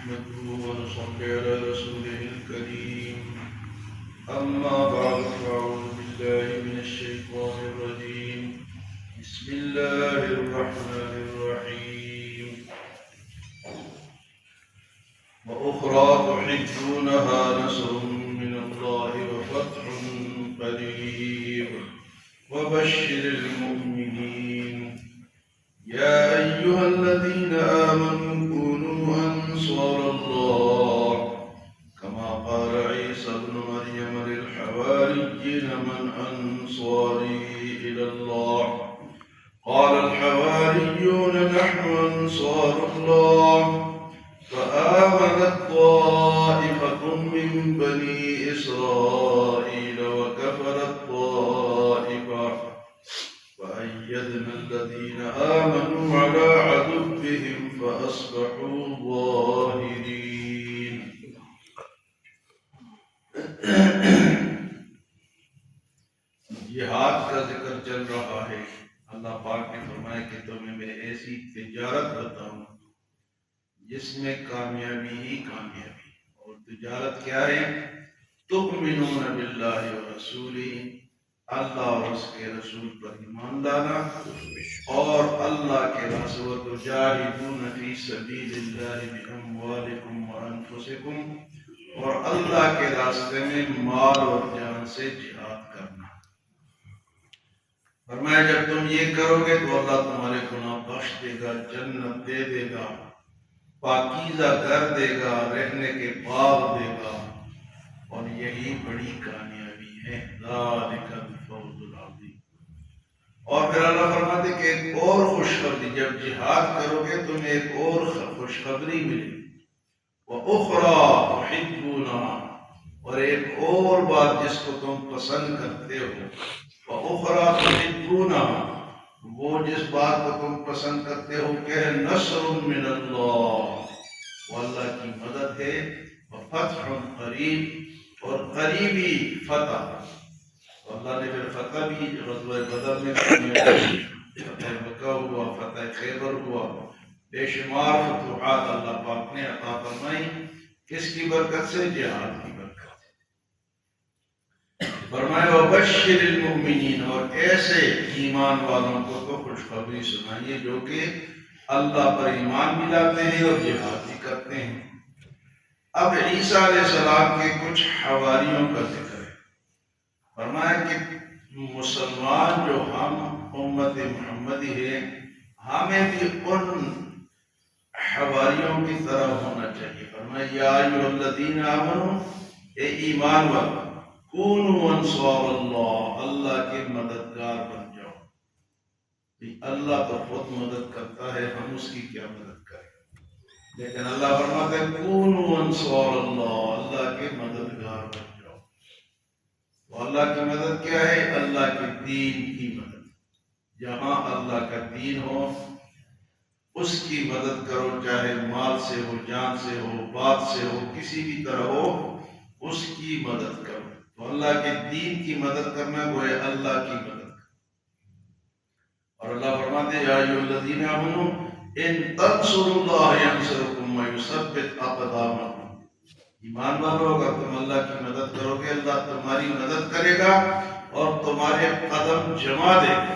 نحمده ونصلي على رسوله الكريم أما بعد فأعوذ بالله من الشيطان الرجيم بسم الله الرحمن الرحيم وأخرى تحبونها نصر من الله وفتح قريب وبشر المؤمنين يا أيها الذين آمنوا كونوا أنصار الله كما قال عيسى ابن مريم للحواريين من أنصاري إلى الله قال الحواريون نحن أنصار الله فآمنت طائفة من بني إسرائيل وكفرت طائفة فأيدنا الذين آمنوا على عدوهم فأصبحوا ظاهرين. جہاد کا ذکر چل رہا ہے. اللہ پاک نے فرمایا کہ تمہیں میں ایسی تجارت بتاؤں جس میں کامیابی ہی کامیابی. اور تجارت کیا ہے؟ تؤمنون باللہ ورسولہ، اللہ اور اس کے رسول پر ایمان لانا، اور اللہ کے رسول تجاہدون فی سبیل اللہ باموالکم وانفسکم، اور اللہ کے راستے میں مال اور جان سے جہاد کرنا. فرمایا جب تم یہ کرو گے تو اللہ تمہارے گناہ بخش دے گا، جنت دے دے گا، پاکیزہ گھر دے گا، رہنے کے باغ دے گا، اور یہی بڑی کامیابی ہے. ذالک الفوز العظیم. اور پھر اللہ فرماتے کہ ایک اور خوشخبری، جب جہاد کرو گے تمہیں ایک اور خوشخبری ملے. وَأُخْرَى تُحِبُّونَهَا، اور ایک اور بات جس کو تم پسند کرتے ہو. وَأُخْرَى تُحِبُّونَهَا، وہ جس بات کو تم پسند کرتے ہو کہ نصر من اللہ، وہ اللہ کی مدد ہے. وفتح قریب، اور قریبی فتح. اللہ نے پھر فتح بھی غزوہ بدر میں فتح مکہ ہوا، فتح خیبر ہوا، بے شمار فتوحات اللہ پاک نے عطا فرمائی. کس کی برکت سے؟ جہاد کی برکت سے. فرمایا وبشر المؤمنین، اور ایسے ایمان والوں کو تو خوشخبری سنائیے جو کہ اللہ پر ایمان بھی لاتے ہیں اور جہاد بھی کرتے ہیں. اب عیسیٰ علیہ السلام کے کچھ حواریوں کا ذکر ہے. فرمایا کہ مسلمان جو ہم امت محمدی ہیں، ہمیں بھی ان حواریوں کی طرح ہونا چاہیے. فرمایا یا ایھا الذین آمنوا، اے ایمان والو، کونوا انصار اللہ، اللہ کے مددگار بن جاؤ. اللہ تو خود مدد کرتا ہے، ہم اس کی کیا مدد کریں. لیکن اللہ فرماتے ہیں کونوا انصار اللہ، اللہ کے مددگار بن جاؤ. تو اللہ کی مدد کیا ہے؟ اللہ کے دین کی مدد. جہاں اللہ کا دین ہو اس کی مدد کرو، چاہے مال سے ہو، جان سے ہو، بات سے ہو، کسی بھی طرح ہو، اس کی مدد کرو. تو اللہ کے دین کی مدد کرنا گویا اللہ کی مدد. اور اللہ فرماتے ہیں یا ایھا الذین آمنوا ان تنصروا اللہ ینصرکم ویثبت اقدامکم. ایمان والو، اگر تم اللہ کی مدد کرو گے اللہ تمہاری مدد کرے گا اور تمہارے قدم جما دے گا.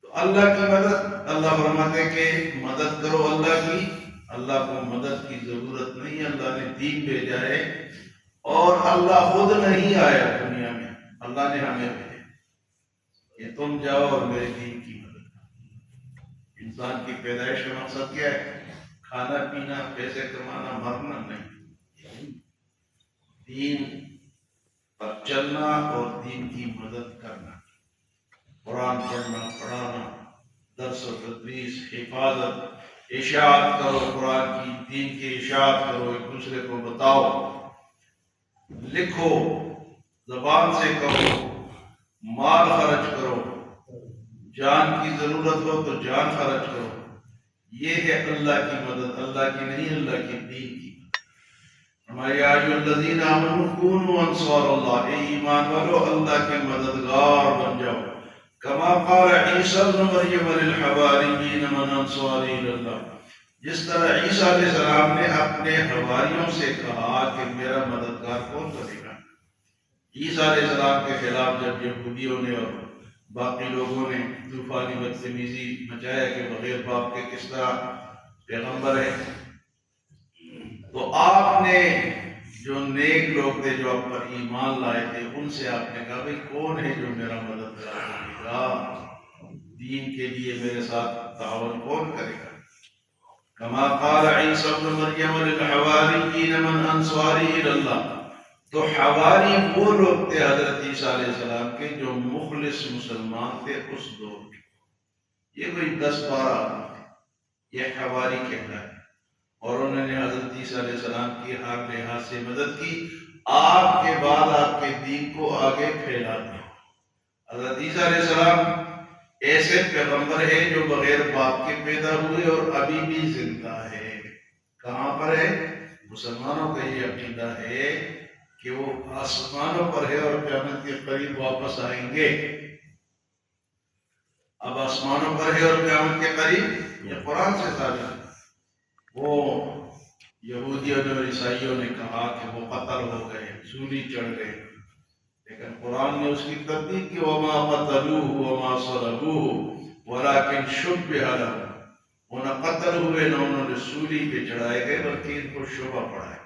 تو اللہ کی مدد، اللہ فرماتے ہیں کہ مدد کرو اللہ کی. اللہ کو مدد کی ضرورت نہیں، اللہ نے دین بھیجا ہے، اور اللہ خود نہیں آیا دنیا میں، اللہ نے ہمیں بھیجا کہ تم جاؤ اور میرے دین کی مدد کرو. انسان کی پیدائش کا مقصد کیا ہے؟ کھانا پینا، پیسے کمانا، مرنا نہیں. دین پر چلنا اور دین کی مدد کرنا. قرآن پڑھنا، پڑھانا، درس و تدریس، حفاظت، اشاعت کرو قرآن کی، دین کی اشاعت کرو، ایک دوسرے کو بتاؤ، لکھو، زبان سے کہو، مال خرچ کرو، جان کی ضرورت ہو تو جان خرچ کرو. یہ ہے اللہ کی مدد، اللہ کی نہیں، اللہ کی دین کی. یا ایھا الذین آمنوا کونوا انصار اللہ، اے ایمان والو اللہ کے مددگار بن جاؤ. كما قال عيسى ابن مريم للحواريين من أنصاري إلى الله، جس طرح عیسیٰ علیہ السلام نے اپنے حواریوں سے کہا کہ میرا مددگار کون بنے گا۔ عیسیٰ علیہ السلام کے خلاف جب یہودیوں نے اور باقی لوگوں نے طوفانی بدتمیزی مچایا کہ بغیر باپ کے کس طرح پیغمبر ہے، تو آپ نے جو نیک لوگ تھے جو آپ پر ایمان لائے تھے ان سے آپ نے کہا بھائی کون ہے جو میرا مددگار بنے گا، دین کے لیے میرے ساتھ تعاون کون کرے گا۔ کما قال عیسی ابن مریم للحواریین من انصاری الی اللہ، تو حواری وہ لوگ تھے حضرت عیسیٰ علیہ السلام کے جو مخلص مسلمان تھے اس دور کے، یہ کوئی 10-12 آدمی تھے، یہ حواری کہتا ہے، اور انہوں نے حضرت عیسیٰ علیہ السلام کی ہر لحاظ سے مدد کی، آپ کے بعد آپ کے دین کو آگے پھیلا دیا۔ حضرت عیسیٰ علیہ السلام ایسے پیغمبر ہے جو بغیر باپ کے پیدا ہوئے اور ابھی بھی زندہ ہے۔ کہاں پر ہے؟ مسلمانوں کا یہ عقیدہ ہے کہ وہ آسمانوں پر ہے اور قیامت کے قریب واپس آئیں گے۔ اب آسمانوں پر ہے اور قیامت کے قریب، یہ قرآن سے ثابت ہے۔ وہ یہودیوں اور عیسائیوں نے کہا کہ وہ قتل ہو گئے، سولی چڑھ گئے، لیکن قرآن نے اس کی تصدیق کی، وما قتلوه وما صلبوه ولكن شبه لهم، وہ نہ قتل ہوئے نہ انہوں نے سولی پہ چڑھائے گئے بلکہ ان کو شبہ پڑا ہے۔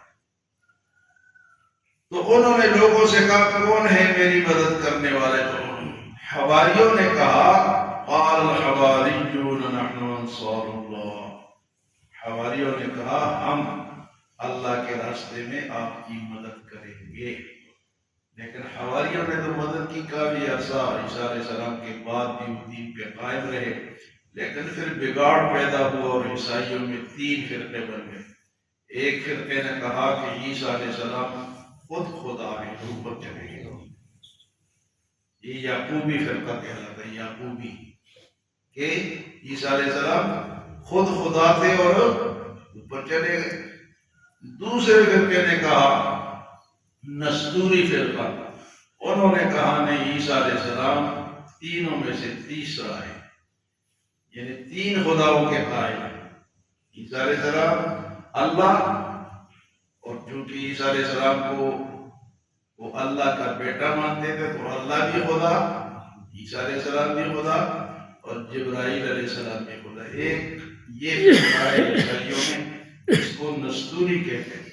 تو انہوں نے لوگوں سے کہا کون ہے میری مدد کرنے والے، تو حواریوں نے کہا قال الحواریون نحن انصار اللہ، حواریوں نے کہا ہم اللہ کے راستے میں آپ کی مدد کریں گے۔ لیکن حواریوں نے تو مدد کی کافی عرصہ، عیسیٰ علیہ السلام کے بعد بھی دین پہ قائم رہے، لیکن پھر بگاڑ پیدا ہوا اور عیسائیوں میں 3 فرقے بن گئے۔ ایک فرقے نے کہا کہ عیسیٰ علیہ السلام خود خدا ہے، اوپر چلے گئے، یہ یعقوبی فرقہ کہلاتا ہے، یعقوبی، کہ عیسیٰ علیہ السلام خود خدا تھے اور اوپر چلے گئے۔ دوسرے فرقے نے کہا نستوری فرقہ، انہوں نے کہا نہیں، عیسیٰ علیہ السلام تینوں میں سے تیسرا ہے، یعنی 3 خداؤں کے قائل ہیں۔ عیسیٰ علیہ السلام اللہ، اور چونکہ عیسیٰ علیہ السلام کو وہ اللہ کا بیٹا مانتے تھے تو اللہ بھی خدا، عیسیٰ علیہ السلام بھی خدا، اور جبرائیل علیہ السلام بھی خدا۔ ایک یہ فرقہ ہے عیسائیوں میں، اس کو نستوری کہتے ہیں،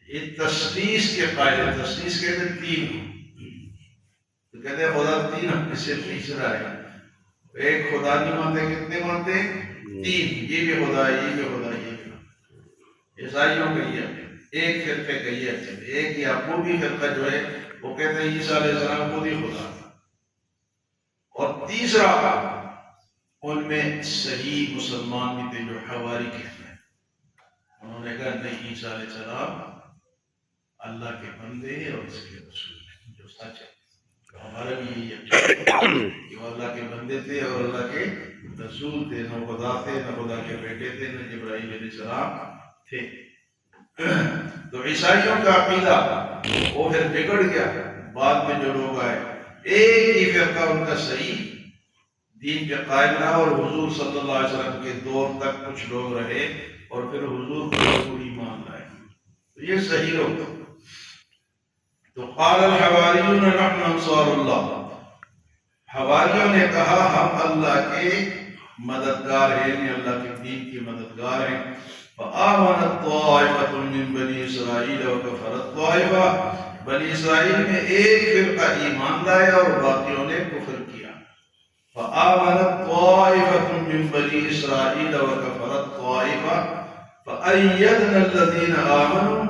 یہ تثلیث کے قائل ہے۔ تثلیث کہتے ہیں 3، تو کہتے ہیں خدا 3 میں سے تیسرا ہے۔ ایک خدا نہیں مانتے، کتنے مانتے؟ 3، یہ بھی خدا ہے، یہ بھی خدا ہے، یہ بھی۔ عیسائیوں کا یہ ہے، ایک فرقے کا یہ ہے، ایک یعقوبی فرقہ جو ہے وہ کہتے ہیں عیسیٰ علیہ السلام خود ہی خدا، اور تیسرا ان میں صحیح مسلمان بھی تھے جو حواری کہتے ہیں، انہوں نے کہا نہیں، عیسیٰ علیہ السلام اللہ کے بندے ہیں اور اس کے رسول ہیں، جو سچ ہے۔ ہمارا بھی یہی ہے کہ وہ اللہ کے بندے تھے اور اللہ کے رسول تھے، نہ خدا تھے، نہ خدا کے بیٹے تھے، نہ جبرائیل علیہ السلام تھے۔ تو عیسائیوں کا عقیدہ وہ پھر بگڑ گیا، بعد میں جو لوگ آئے، ایک ہی فرقہ ان کا صحیح دین پہ قائم رہا، اور حضور صلی اللہ علیہ وسلم کے دور تک کچھ لوگ رہے اور پھر حضور کو ایمان لائے، تو یہ صحیح لوگ تھے۔ تو قال الحواریون نحن انصار اللہ، حواریوں نے کہا ہم اللہ کے مددگار ہیں، یعنی اللہ کے دین کی مددگار ہیں۔ فآمنت طائفة من بنی اسرائیل وکفرت طائفة، بنی اسرائیل میں ایک فرقہ ایمان لایا اور باقیوں نے کفر کیا۔ فآمنت طائفة من بنی اسرائیل وکفرت طائفة فأیدنا الذین آمنوا،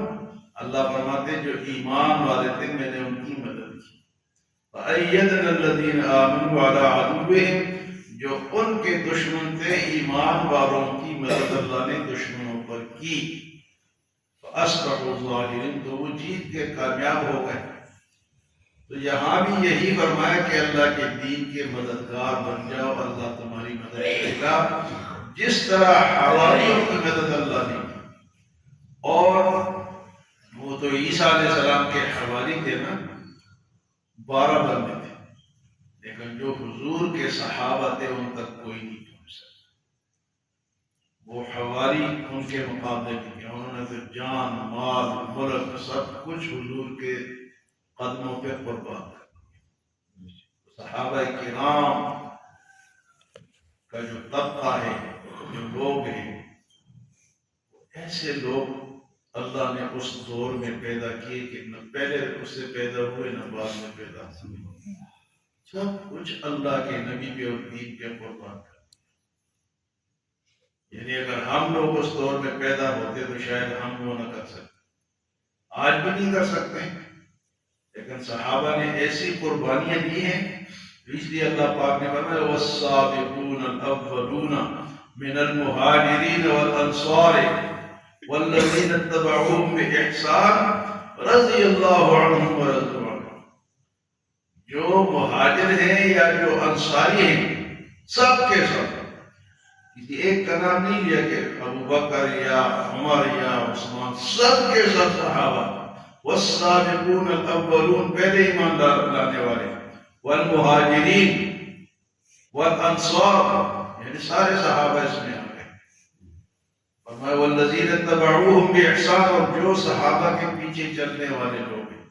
اللہ فرماتے ہیں جو ایمان والے تھے میں نے ان کی مدد کی۔ فأیدنا الذین آمنوا علی عدوہم، جو ان کے دشمن تھے ایمان والوں کی مدد اللہ نے دشمنوں پر کی۔ فأصبحوا ظاہرین، تو وہ جیت کے کامیاب ہو گئے۔ تو یہاں بھی یہی فرمایا کہ اللہ کے دین کے مددگار بن جاؤ، اللہ تمہاری مدد کرے گا، جس طرح حواریوں کی مدد اللہ نے کی۔ اور وہ تو عیسیٰ علیہ السلام کے حواری تھے نا، 12 بندے تھے، لیکن جو حضور کے صحابہ تھے ان تک کوئی نہیں پہنچ سکتا۔ وہ حواری ان کے مقابلے میں کیا، انہوں نے تو جان مال ملک سب کچھ حضور کے قدموں پہ قربان کر دیا۔ صحابہ کرام کا جو طبقہ ہے، جو لوگ ہیں، ایسے لوگ اللہ نے اس دور میں پیدا کیے کہ نہ پہلے اس سے پیدا ہوئے نہ بعد میں پیدا ہوئے، سب کچھ اللہ کے نبی پہ اور دین پہ قربان کر۔ یعنی اگر ہم لوگ اس دور میں پیدا ہوتے تو شاید ہم وہ نہ کر سکتے، آج بھی نہیں کر سکتے، لیکن صحابہ نے ایسی قربانیاں دی ہیں، اس لیے اللہ پاک نے فرمایا والسابقون الاولون من المہاجرین والانصار والذین اتبعوهم بإحسان رضی اللہ عنہم ورضوا عنہ۔ جو مہاجر ہیں یا جو انصاری ہیں، سب کے سب، کسی ایک کا نام نہیں لیا کہ ابو بکر یا عمر یا عثمان، سب کے سب صحابہ، والسابقون الاولون پہلے ایمان لانے والے، والمہاجرین والانصار یعنی سارے صحابہ اس میں آ گئے، فرمایا والذین اتبعوہم بإحسان، اور جو صحابہ کے پیچھے چلنے والے لوگ ہیں،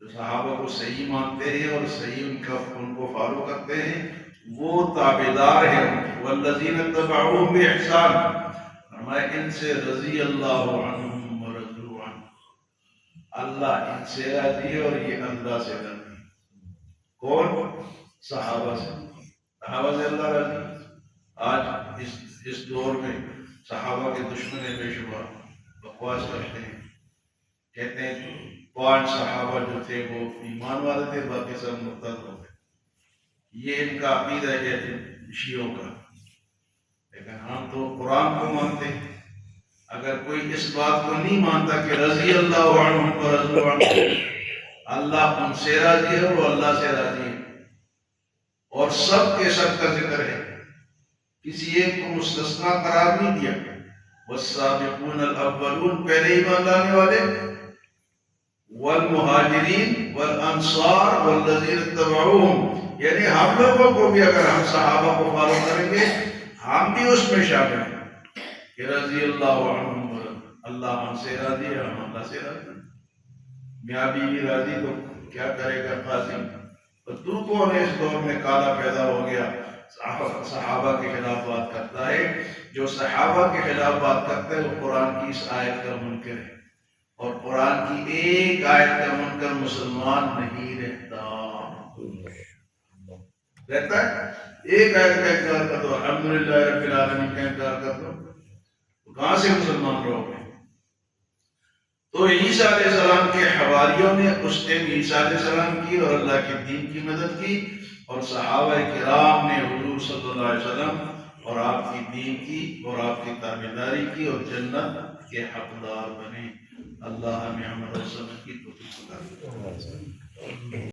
جو صحابہ کو صحیح مانتے ہیں اور صحیح ان کو فالو کرتے ہیں، وہ تابعدار ہیں۔ والذین اتبعوہم بإحسان، فرمایا ان سے رضی اللہ عنہم ورضوا عنہ، اللہ ان سے راضی ہے اور یہ اللہ سے راضی ہے۔ کون؟ صحابہ سے، صحابہ سے اللہ راضی ہے۔ آج اس دور میں صحابہ کے دشمن بے شمار بکواس کرتے ہیں، کہتے ہیں 5 صحابہ جو تھے وہ ایمان والے تھے، باقی سب مرتد ہو گئے۔ یہ ان کا عقیدہ ہے شیعوں کا، لیکن ہم تو قرآن کو مانتے ہیں۔ اگر کوئی اس بات کو نہیں مانتا کہ رضی اللہ عنہم ورضوا عنہ، اللہ ان سے راضی ہے وہ اللہ سے راضی ہے، اور سب کے سب کا ذکر ہے، کسی ایک کو مستثنا قرار نہیں دیا۔ والسابقون الاولون پہلے ایمان لانے والے، والمہاجرین والانصار والذین اتبعوہم، یعنی ہم لوگوں کو بھی اگر ہم صحابہ کو فالو کریں گے ہم بھی اس میں شامل ہیں کہ رضی اللہ عنہم، اللہ ہم سے راضی ہے، ہم اللہ سے راضی ہیں۔ میاں بیوی راضی تو کیا کرے گا قاضی؟ تو کون ہے اس دور میں کالا پیدا ہو گیا صحابہ کے خلاف بات کرتا ہے؟ جو صحابہ کے خلاف بات کرتا ہے وہ قرآن کی اس آیت کا منکر ہے، اور قرآن کی ایک آیت کا منکر مسلمان نہیں رہتا ہے۔ ایک آیت کا انکار کر دو، الحمدللہ رب العالمین کا انکار کر دو، تو کہاں سے مسلمان رہو گے؟ تو عیسیٰ علیہ السلام کے حواریوں نے اس ٹائم عیسیٰ علیہ السلام کی اور اللہ کے دین کی مدد کی، اور صحابہ کرام نے حضور صلی اللہ علیہ وسلم اور آپ کی دین کی اور آپ کی تابعداری کی، اور جنت کے حقدار بنے۔ اللہ ہمیں عمل و سمجھ کی توفیق عطا فرمائے۔